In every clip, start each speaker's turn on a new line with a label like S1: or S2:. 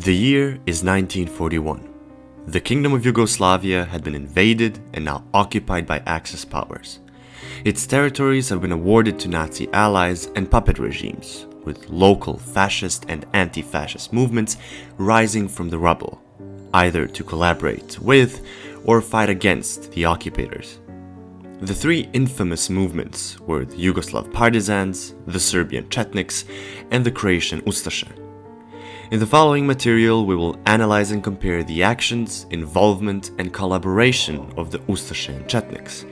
S1: The year is 1941. The Kingdom of Yugoslavia had been invaded and now occupied by Axis powers. Its territories have been awarded to Nazi allies and puppet regimes, with local fascist and anti-fascist movements rising from the rubble, either to collaborate with or fight against the occupators. The three infamous movements were the Yugoslav Partisans, the Serbian Chetniks, and the Croatian Ustashe. In the following material, we will analyze and compare the actions, involvement, and collaboration of the Ustashe and Chetniks,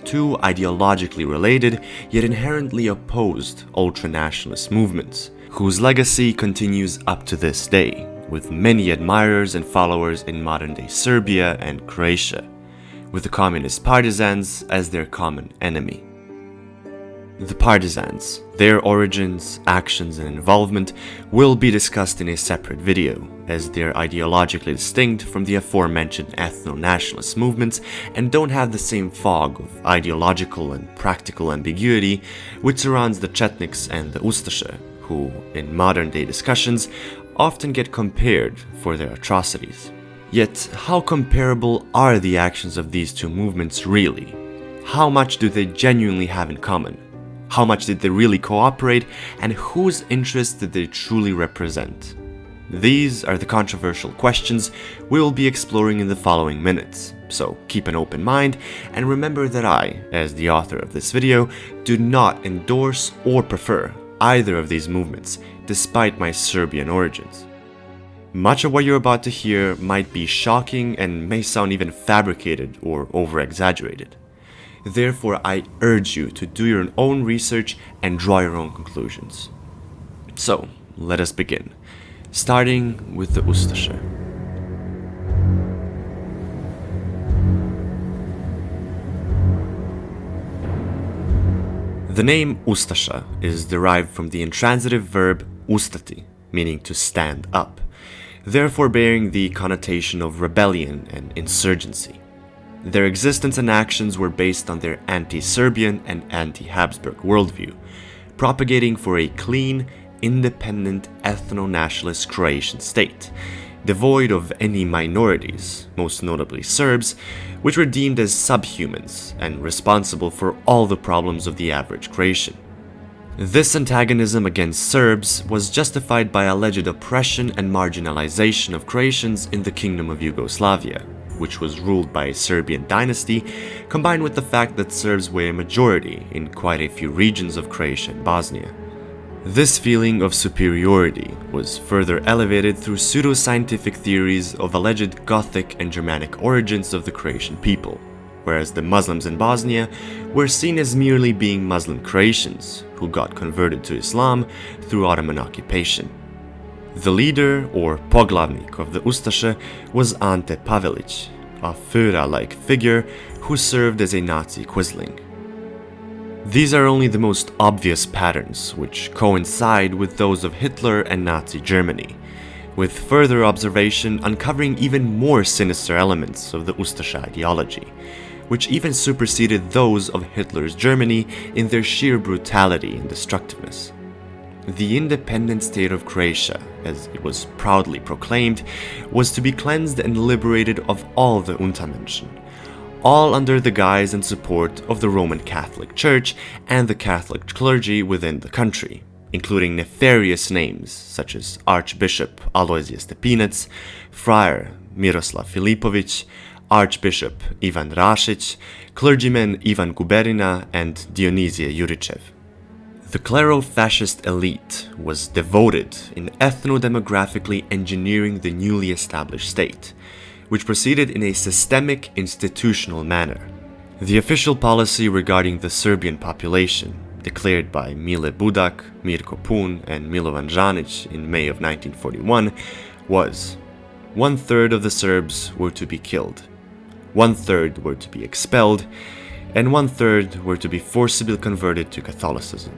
S1: two ideologically related yet inherently opposed ultranationalist movements, whose legacy continues up to this day, with many admirers and followers in modern-day Serbia and Croatia, with the communist partisans as their common enemy. The partisans, their origins, actions, and involvement will be discussed in a separate video, as they're ideologically distinct from the aforementioned ethnonationalist movements and don't have the same fog of ideological and practical ambiguity which surrounds the Chetniks and the Ustashe, who, in modern-day discussions, often get compared for their atrocities. Yet, how comparable are the actions of these two movements really? How much do they genuinely have in common? How much did they really cooperate, and whose interests did they truly represent? These are the controversial questions we will be exploring in the following minutes, so keep an open mind and remember that I, as the author of this video, do not endorse or prefer either of these movements, despite my Serbian origins. Much of what you're about to hear might be shocking and may sound even fabricated or over-exaggerated. Therefore, I urge you to do your own research and draw your own conclusions. So, let us begin, starting with the Ustashe. The name Ustashe is derived from the intransitive verb ustati, meaning to stand up, therefore bearing the connotation of rebellion and insurgency. Their existence and actions were based on their anti-Serbian and anti-Habsburg worldview, propagating for a clean, independent, ethno-nationalist Croatian state, devoid of any minorities, most notably Serbs, which were deemed as subhumans and responsible for all the problems of the average Croatian. This antagonism against Serbs was justified by alleged oppression and marginalization of Croatians in the Kingdom of Yugoslavia, which was ruled by a Serbian dynasty, combined with the fact that Serbs were a majority in quite a few regions of Croatia and Bosnia. This feeling of superiority was further elevated through pseudo-scientific theories of alleged Gothic and Germanic origins of the Croatian people, whereas the Muslims in Bosnia were seen as merely being Muslim Croatians who got converted to Islam through Ottoman occupation. The leader, or poglavnik, of the Ustashe was Ante Pavelić, a Führer-like figure who served as a Nazi quisling. These are only the most obvious patterns, which coincide with those of Hitler and Nazi Germany, with further observation uncovering even more sinister elements of the Ustashe ideology, which even superseded those of Hitler's Germany in their sheer brutality and destructiveness. The independent state of Croatia, as it was proudly proclaimed, was to be cleansed and liberated of all the untermenschen, all under the guise and support of the Roman Catholic Church and the Catholic clergy within the country, including nefarious names such as Archbishop Alojzije Stepinac, Friar Miroslav Filipović, Archbishop Ivan Rašić, clergyman Ivan Guberina, and Dionizije Juričev. The clero-fascist elite was devoted in ethno-demographically engineering the newly established state, which proceeded in a systemic, institutional manner. The official policy regarding the Serbian population, declared by Mile Budak, Mirko Pun, and Milovan Žanić in May of 1941, was: 1/3 of the Serbs were to be killed, 1/3 were to be expelled, and 1/3 were to be forcibly converted to Catholicism.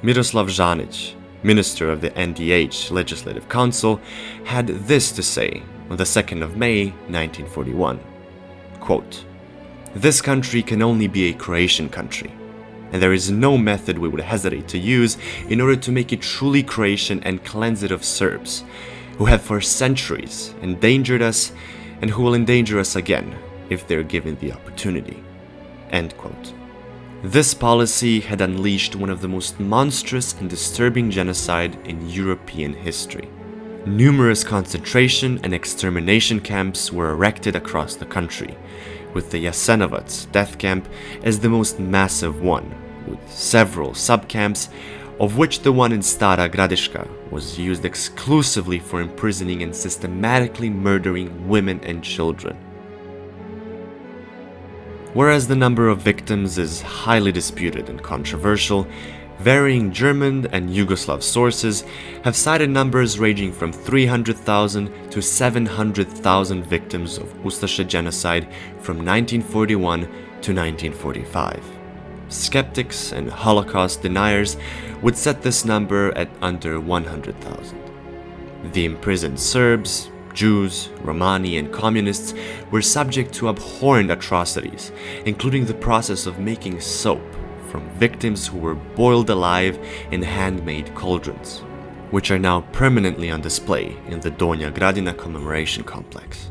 S1: Miroslav Žanić, minister of the NDH Legislative Council, had this to say on the 2nd of May 1941, quote, "This country can only be a Croatian country, and there is no method we would hesitate to use in order to make it truly Croatian and cleanse it of Serbs. who have for centuries endangered us and who will endanger us again if they're given the opportunity." End quote. This policy had unleashed one of the most monstrous and disturbing genocide in European history. Numerous concentration and extermination camps were erected across the country, with the Jasenovac death camp as the most massive one, with several subcamps, of which the one in Stara Gradiška was used exclusively for imprisoning and systematically murdering women and children. Whereas the number of victims is highly disputed and controversial, varying German and Yugoslav sources have cited numbers ranging from 300,000 to 700,000 victims of Ustashe genocide from 1941 to 1945. Skeptics and Holocaust deniers would set this number at under 100,000. The imprisoned Serbs, Jews, Romani, and communists were subject to abhorrent atrocities, including the process of making soap from victims who were boiled alive in handmade cauldrons, which are now permanently on display in the Donja Gradina commemoration complex.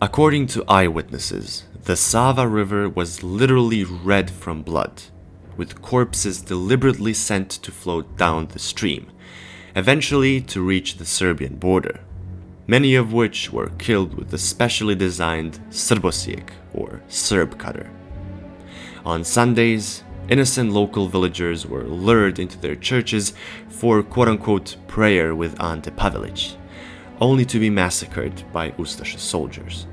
S1: According to eyewitnesses, the Sava River was literally red from blood, with corpses deliberately sent to float down the stream, eventually to reach the Serbian border, many of which were killed with the specially designed Srbosijek, or Serb cutter. On Sundays, innocent local villagers were lured into their churches for quote-unquote prayer with Ante Pavelić, only to be massacred by Ustashe soldiers.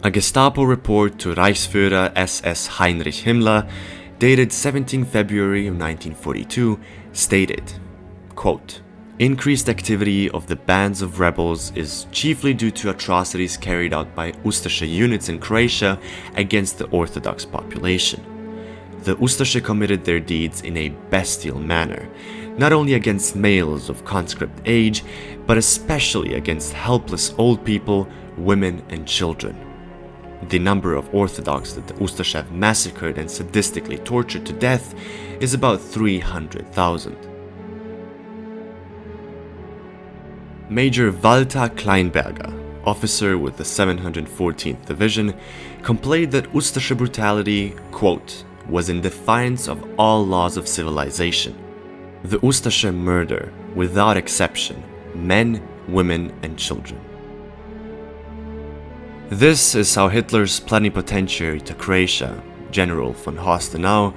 S1: A Gestapo report to Reichsführer SS Heinrich Himmler, dated 17 February of 1942, stated, quote, "Increased activity of the bands of rebels is chiefly due to atrocities carried out by Ustashe units in Croatia against the Orthodox population. The Ustashe committed their deeds in a bestial manner, not only against males of conscript age, but especially against helpless old people, women, and children. The number of Orthodox that the Ustashe have massacred and sadistically tortured to death is about 300,000. Major Walter Kleinberger, officer with the 714th Division, complained that Ustashe brutality, quote, was in defiance of all laws of civilization. The Ustashe murder, without exception, men, women, and children. This is how Hitler's plenipotentiary to Croatia, General von Hostenau,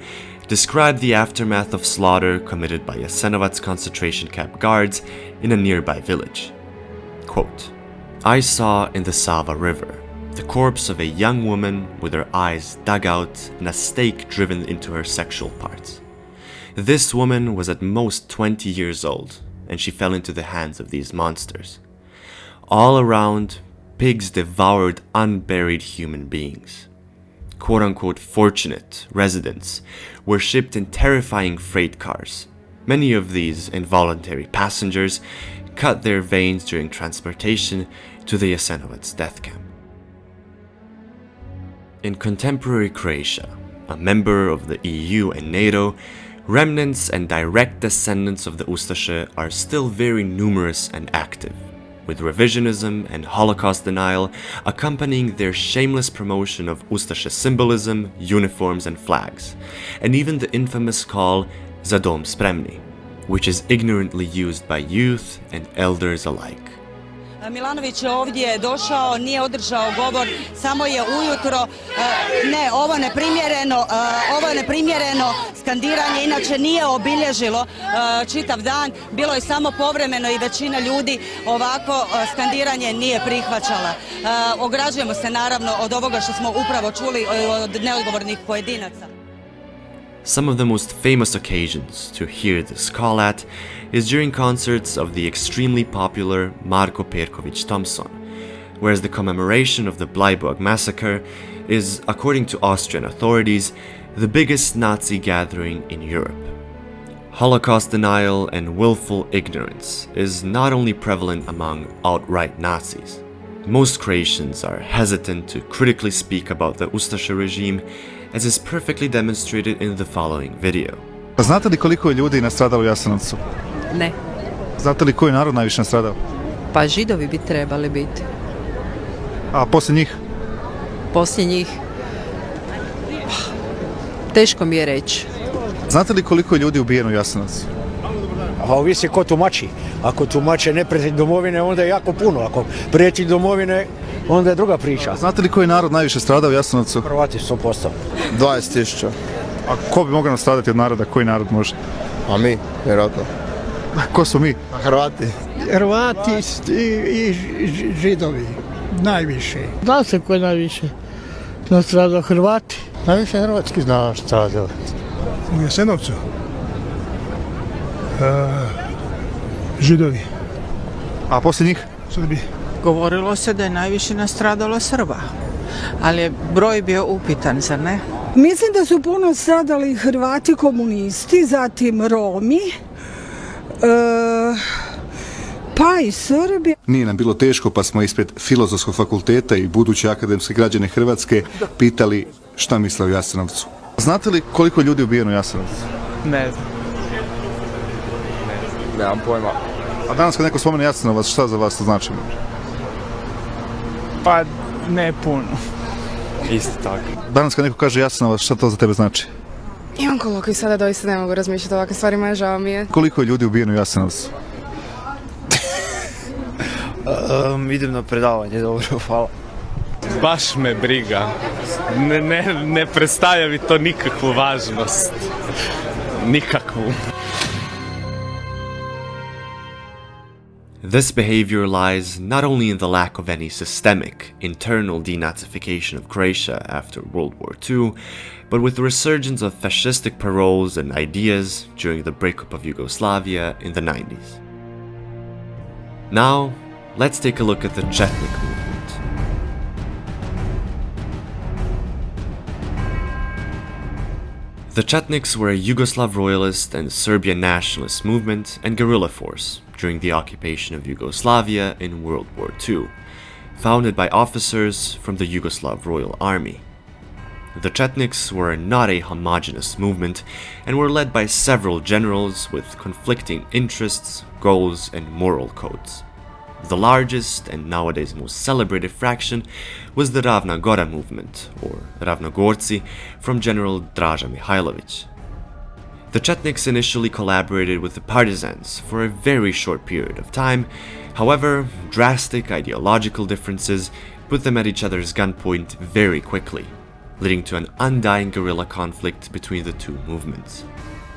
S1: described the aftermath of slaughter committed by Jasenovac's concentration camp guards in a nearby village. Quote, "I saw in the Sava River the corpse of a young woman with her eyes dug out and a stake driven into her sexual parts. This woman was at most 20 years old, and she fell into the hands of these monsters. All around, pigs devoured unburied human beings. Quote-unquote fortunate residents were shipped in terrifying freight cars. Many of these involuntary passengers cut their veins during transportation to the Jasenovac's death camp." In contemporary Croatia, a member of the EU and NATO, remnants and direct descendants of the Ustashe are still very numerous and active, with revisionism and Holocaust denial accompanying their shameless promotion of Ustashe symbolism, uniforms, and flags, and even the infamous call "Za dom spremni," which is ignorantly used by youth and elders alike.
S2: Milanović je ovdje došao, nije održao govor, samo je ujutro, ovo je neprimjereno skandiranje, inače nije obilježilo čitav dan, bilo je samo povremeno i većina ljudi ovako skandiranje nije prihvaćala. Ograđujemo se naravno od ovoga što smo upravo čuli od neodgovornih pojedinaca.
S1: Some of the most famous occasions to hear this call at is during concerts of the extremely popular Marko Perković Thompson, whereas the commemoration of the Bleiburg massacre is, according to Austrian authorities, the biggest Nazi gathering in Europe. Holocaust denial and willful ignorance is not only prevalent among outright Nazis. Most Croatians are hesitant to critically speak about the Ustashe regime, as is perfectly demonstrated in the following video.
S3: Znate li koliko je ljudi nastradalo u Jasenovcu?
S4: Ne.
S3: Znate li koji narod najviše nastradao?
S4: Pa Židovi bi trebali biti.
S3: A poslije njih?
S4: Poslije njih teško mi je reći.
S3: Znate li koliko je ljudi ubijeno u Jasenovcu?
S5: A ovisi ko tumači. Ako tumače neprijatelj domovine, onda je jako puno. Ako prijatelj domovine, onda je druga priča.
S3: Znate li koji narod najviše stradao u Jasenovcu?
S5: Hrvati 100%.
S6: 20.000.
S3: A ko bi mogao nastradati od naroda? Koji narod može?
S6: A mi, vjerojatno.
S3: Ko su mi?
S6: Hrvati.
S7: Hrvati i Židovi, najviše. Zna se ko je najviše nastradao, Hrvati. Najviše hrvatski zna stradao.
S8: U Jasenovcu? Židovi.
S3: A poslije njih?
S8: Srbi.
S9: Govorilo se da je najviše nastradalo Srba, ali je broj bio upitan, zar ne?
S10: Mislim da su puno stradali Hrvati komunisti, zatim Romi, pa i Srbi.
S3: Nije nam bilo teško pa smo ispred Filozofskog fakulteta i buduće akademske građane Hrvatske pitali šta misle o Jasenovcu. Znate li koliko ljudi ubijeno u Jasenovcu?
S11: Ne znam.
S6: Nemam pojma.
S3: A danas kad neko spomene Jasenovac, šta za vas to znači?
S11: Pa ne puno. Isto tako.
S3: Danas kad neko kaže Jasenovac, šta to za tebe znači?
S12: Imam kolokvij sada, doista ne mogu razmišljati o ovakvim stvarima, žao mi je.
S3: Koliko je ljudi ubijeno u Jasenovcu?
S6: Idem na predavanje, dobro, hvala.
S11: Baš me briga. Ne predstavlja mi to nikakvu važnost. Nikakvu.
S1: This behavior lies not only in the lack of any systemic, internal denazification of Croatia after World War II, but with the resurgence of fascistic paroles and ideas during the breakup of Yugoslavia in the 90s. Now, let's take a look at the Chetnik movement. The Chetniks were a Yugoslav royalist and Serbian nationalist movement and guerrilla force during the occupation of Yugoslavia in World War II, founded by officers from the Yugoslav Royal Army. The Chetniks were not a homogeneous movement and were led by several generals with conflicting interests, goals, and moral codes. The largest and nowadays most celebrated fraction was the Ravna Gora movement, or Ravnogorci, from General Draža Mihailović. The Chetniks initially collaborated with the Partisans for a very short period of time. However, drastic ideological differences put them at each other's gunpoint very quickly, leading to an undying guerrilla conflict between the two movements.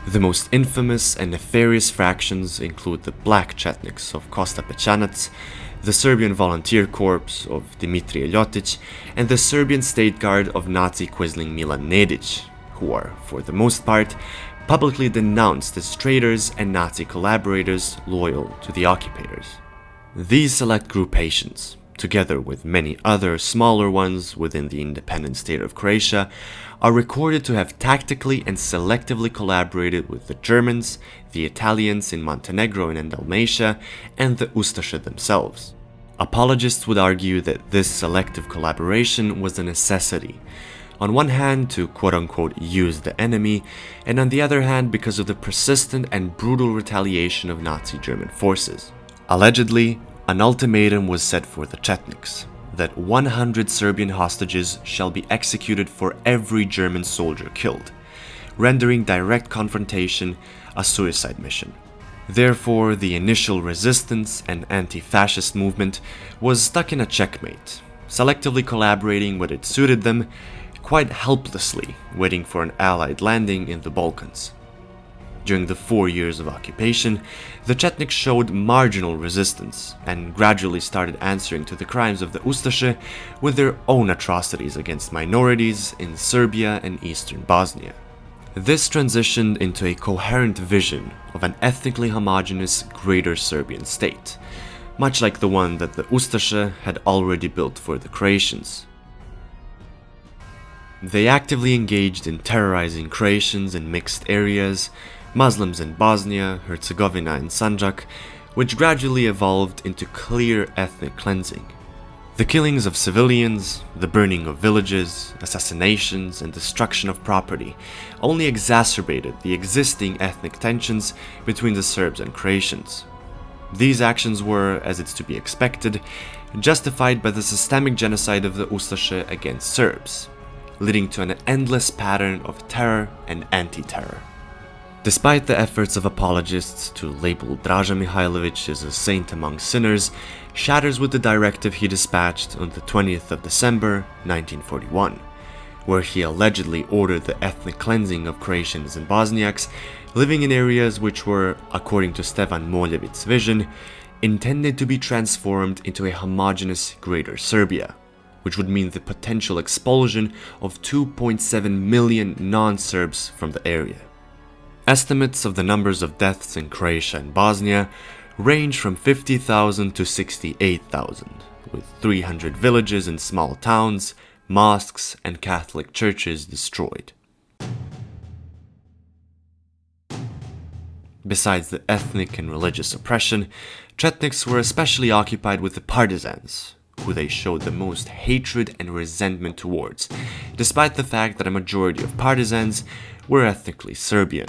S1: The most infamous and nefarious fractions include the Black Chetniks of Kosta Pečanac, the Serbian Volunteer Corps of Dimitrije Ljotić, and the Serbian State Guard of Nazi Quisling Milan Nedić, who are, for the most part, publicly denounced as traitors and Nazi collaborators loyal to the occupators. These select groupations, together with many other smaller ones within the independent state of Croatia, are recorded to have tactically and selectively collaborated with the Germans, the Italians in Montenegro and in Dalmatia, and the Ustashe themselves. Apologists would argue that this selective collaboration was a necessity, on one hand to quote-unquote use the enemy, and on the other hand because of the persistent and brutal retaliation of Nazi German forces. Allegedly, an ultimatum was set for the Chetniks, that 100 Serbian hostages shall be executed for every German soldier killed, rendering direct confrontation a suicide mission. Therefore, the initial resistance and anti-fascist movement was stuck in a checkmate, selectively collaborating when it suited them, quite helplessly waiting for an Allied landing in the Balkans. During the 4 years of occupation, the Chetniks showed marginal resistance and gradually started answering to the crimes of the Ustashe with their own atrocities against minorities in Serbia and eastern Bosnia. This transitioned into a coherent vision of an ethnically homogeneous Greater Serbian state, much like the one that the Ustashe had already built for the Croatians. They actively engaged in terrorizing Croatians in mixed areas, Muslims in Bosnia, Herzegovina, and Sanjak, which gradually evolved into clear ethnic cleansing. The killings of civilians, the burning of villages, assassinations, and destruction of property only exacerbated the existing ethnic tensions between the Serbs and Croatians. These actions were, as it's to be expected, justified by the systemic genocide of the Ustashe against Serbs, leading to an endless pattern of terror and anti-terror. Despite the efforts of apologists to label Draža Mihailović as a saint among sinners, shatters with the directive he dispatched on the 20th of December 1941, where he allegedly ordered the ethnic cleansing of Croatians and Bosniaks living in areas which were, according to Stefan Moljevic's vision, intended to be transformed into a homogeneous Greater Serbia, which would mean the potential expulsion of 2.7 million non-Serbs from the area. Estimates of the numbers of deaths in Croatia and Bosnia range from 50,000 to 68,000, with 300 villages and small towns, mosques, and Catholic churches destroyed. Besides the ethnic and religious oppression, Chetniks were especially occupied with the Partisans, who they showed the most hatred and resentment towards, despite the fact that a majority of Partisans were ethnically Serbian.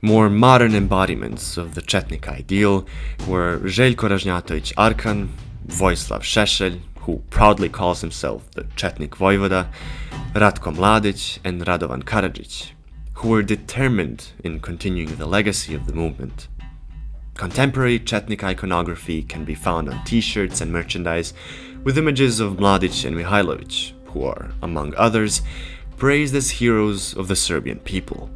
S1: More modern embodiments of the Chetnik ideal were Željko Ražnjatović Arkan, Vojislav Šešelj, who proudly calls himself the Chetnik Vojvoda, Ratko Mladić, and Radovan Karadžić, who were determined in continuing the legacy of the movement. Contemporary Chetnik iconography can be found on t-shirts and merchandise with images of Mladić and Mihailović, who are, among others, praised as heroes of the Serbian people.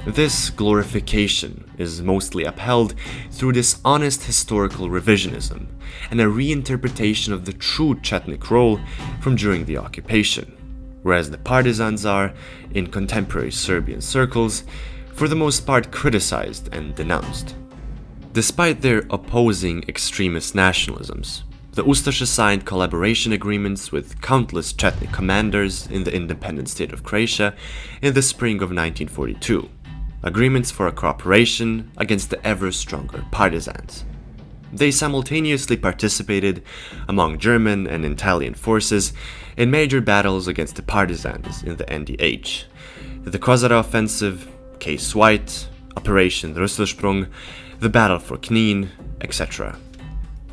S1: This glorification is mostly upheld through dishonest historical revisionism and a reinterpretation of the true Chetnik role from during the occupation, whereas the Partisans are, in contemporary Serbian circles, for the most part criticized and denounced. Despite their opposing extremist nationalisms, the Ustashe signed collaboration agreements with countless Chetnik commanders in the independent state of Croatia in the spring of 1942, agreements for a cooperation against the ever-stronger Partisans. They simultaneously participated, among German and Italian forces, in major battles against the Partisans in the NDH, the Kozara Offensive, Case White, Operation Russelsprung, the Battle for Knin, etc.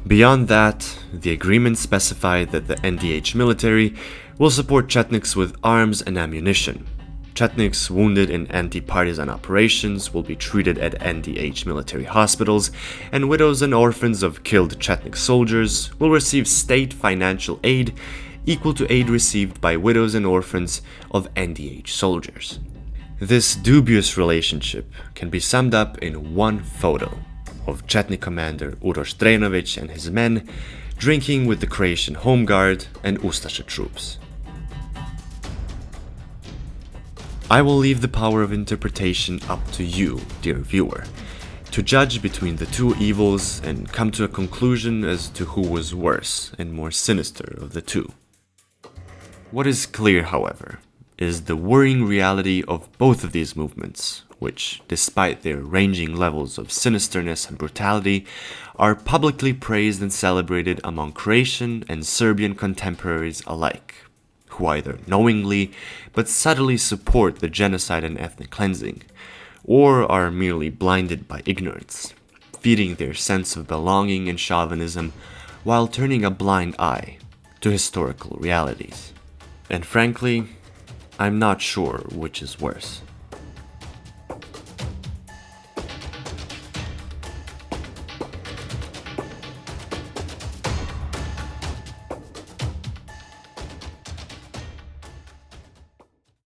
S1: Beyond that, the agreements specify that the NDH military will support Chetniks with arms and ammunition. Chetniks wounded in anti-partisan operations will be treated at NDH military hospitals, and widows and orphans of killed Chetnik soldiers will receive state financial aid equal to aid received by widows and orphans of NDH soldiers. This dubious relationship can be summed up in one photo of Chetnik commander Uroš Drenović and his men drinking with the Croatian Home Guard and Ustashe troops. I will leave the power of interpretation up to you, dear viewer, to judge between the two evils and come to a conclusion as to who was worse and more sinister of the two. What is clear, however, is the worrying reality of both of these movements, which, despite their ranging levels of sinisterness and brutality, are publicly praised and celebrated among Croatian and Serbian contemporaries alike, who either knowingly but subtly support the genocide and ethnic cleansing, or are merely blinded by ignorance, feeding their sense of belonging and chauvinism while turning a blind eye to historical realities. And frankly, I'm not sure which is worse.